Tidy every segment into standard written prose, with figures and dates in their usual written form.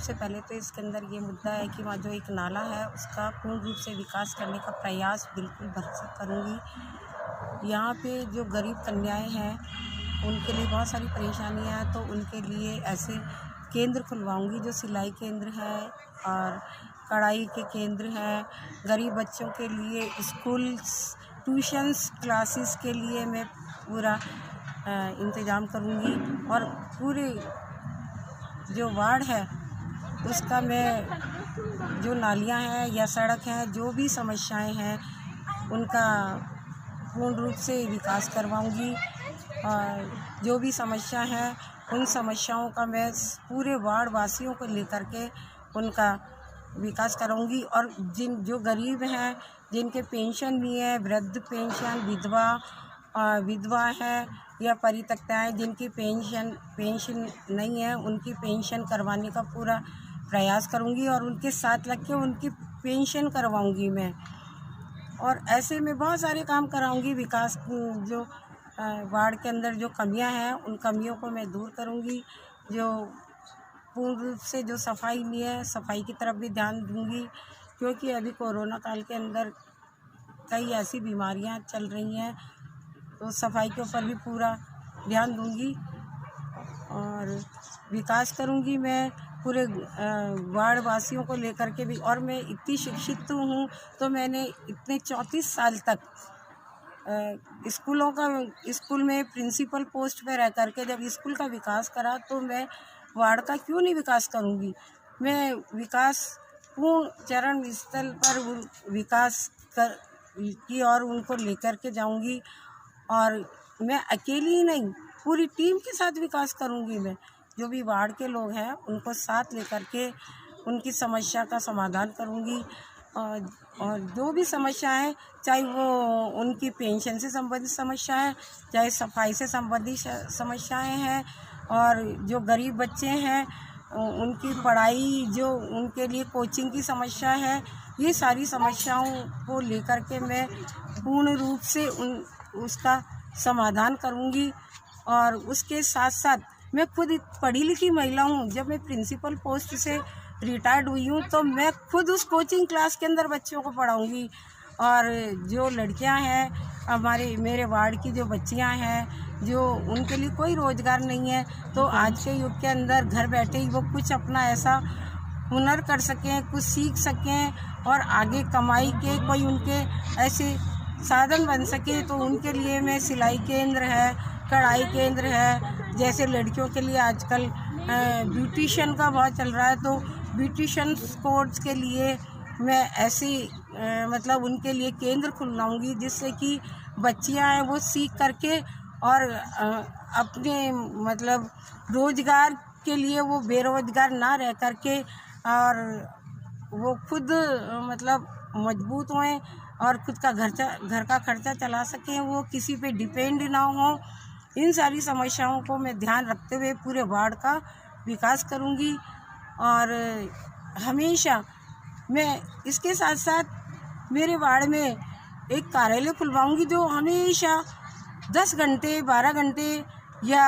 सबसे पहले तो इसके अंदर ये मुद्दा है कि वहाँ जो एक नाला है उसका पूर्ण रूप से विकास करने का प्रयास बिल्कुल भरसक करूँगी। यहाँ पे जो गरीब कन्याएं हैं उनके लिए बहुत सारी परेशानियाँ हैं, तो उनके लिए ऐसे केंद्र खुलवाऊँगी जो सिलाई केंद्र है और कढ़ाई के केंद्र हैं। गरीब बच्चों के लिए स्कूल्स ट्यूशन्स क्लासेस के लिए मैं पूरा इंतज़ाम करूँगी और पूरे जो वार्ड है उसका मैं जो नालियाँ हैं या सड़क हैं, जो भी समस्याएं हैं उनका पूर्ण रूप से विकास करवाऊँगी। और जो भी समस्या है उन समस्याओं का मैं पूरे वार्ड वासियों को लेकर के उनका विकास कराऊँगी। और जो गरीब हैं, जिनके पेंशन नहीं है, वृद्ध पेंशन, विधवा है या परित्यक्ताएँ जिनकी पेंशन नहीं है, उनकी पेंशन करवाने का पूरा प्रयास करूँगी और उनके साथ लग के उनकी पेंशन करवाऊँगी मैं। और ऐसे में बहुत सारे काम कराऊँगी। विकास जो वार्ड के अंदर जो कमियां हैं उन कमियों को मैं दूर करूँगी। जो पूर्ण रूप से जो सफाई नहीं है, सफाई की तरफ भी ध्यान दूँगी, क्योंकि अभी कोरोना काल के अंदर कई ऐसी बीमारियां चल रही हैं, तो सफाई के ऊपर भी पूरा ध्यान दूँगी और विकास करूँगी मैं पूरे वार्ड वासियों को लेकर के भी। और मैं इतनी शिक्षित हूँ तो मैंने इतने 34 साल तक स्कूल में प्रिंसिपल पोस्ट पे रह करके जब स्कूल का विकास करा, तो मैं वार्ड का क्यों नहीं विकास करूँगी। मैं विकास पूर्ण चरण स्थल पर विकास की और उनको लेकर के जाऊँगी। और मैं अकेली ही नहीं, पूरी टीम के साथ विकास करूँगी। मैं जो भी वार्ड के लोग हैं उनको साथ लेकर के उनकी समस्या का समाधान करूँगी। और जो भी समस्या है, चाहे वो उनकी पेंशन से संबंधित समस्या है, चाहे सफाई से संबंधित समस्याएं हैं, और जो गरीब बच्चे हैं उनकी पढ़ाई, जो उनके लिए कोचिंग की समस्या है, ये सारी समस्याओं को लेकर के मैं पूर्ण रूप से उसका समाधान करूँगी। और उसके साथ साथ मैं खुद पढ़ी लिखी महिला हूँ। जब मैं प्रिंसिपल पोस्ट से रिटायर्ड हुई हूँ तो मैं खुद उस कोचिंग क्लास के अंदर बच्चों को पढ़ाऊँगी। और जो लड़कियां हैं मेरे वार्ड की, जो बच्चियां हैं जो उनके लिए कोई रोज़गार नहीं है, तो आज के युग के अंदर घर बैठे ही वो कुछ अपना ऐसा हुनर कर सकें, कुछ सीख सकें और आगे कमाई के कोई उनके ऐसे साधन बन सके, तो उनके लिए मैं सिलाई केंद्र है, कढ़ाई केंद्र है। जैसे लड़कियों के लिए आजकल ब्यूटिशियन का बहुत चल रहा है, तो ब्यूटिशियन कोर्स के लिए मैं ऐसी मतलब उनके लिए केंद्र खुलवाऊँगी, जिससे कि बच्चियां हैं वो सीख करके और अपने मतलब रोज़गार के लिए वो बेरोज़गार ना रह करके और वो खुद मतलब मजबूत होएं और खुद का घर का खर्चा चला सकें, वो किसी पे डिपेंड ना हो। इन सारी समस्याओं को मैं ध्यान रखते हुए पूरे वार्ड का विकास करूँगी। और हमेशा मैं इसके साथ साथ मेरे वार्ड में एक कार्यालय खुलवाऊँगी, जो हमेशा 10 घंटे 12 घंटे या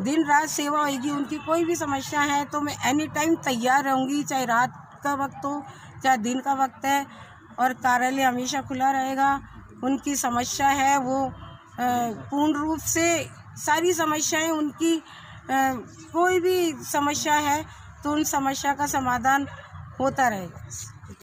दिन रात सेवा होगी। उनकी कोई भी समस्या है तो मैं एनी टाइम तैयार रहूँगी, चाहे रात का वक्त हो चाहे दिन का वक्त है, और कार्यालय हमेशा खुला रहेगा। उनकी समस्या है वो पूर्ण रूप से सारी समस्याएं उनकी कोई भी समस्या है तो उन समस्या का समाधान होता रहेगा।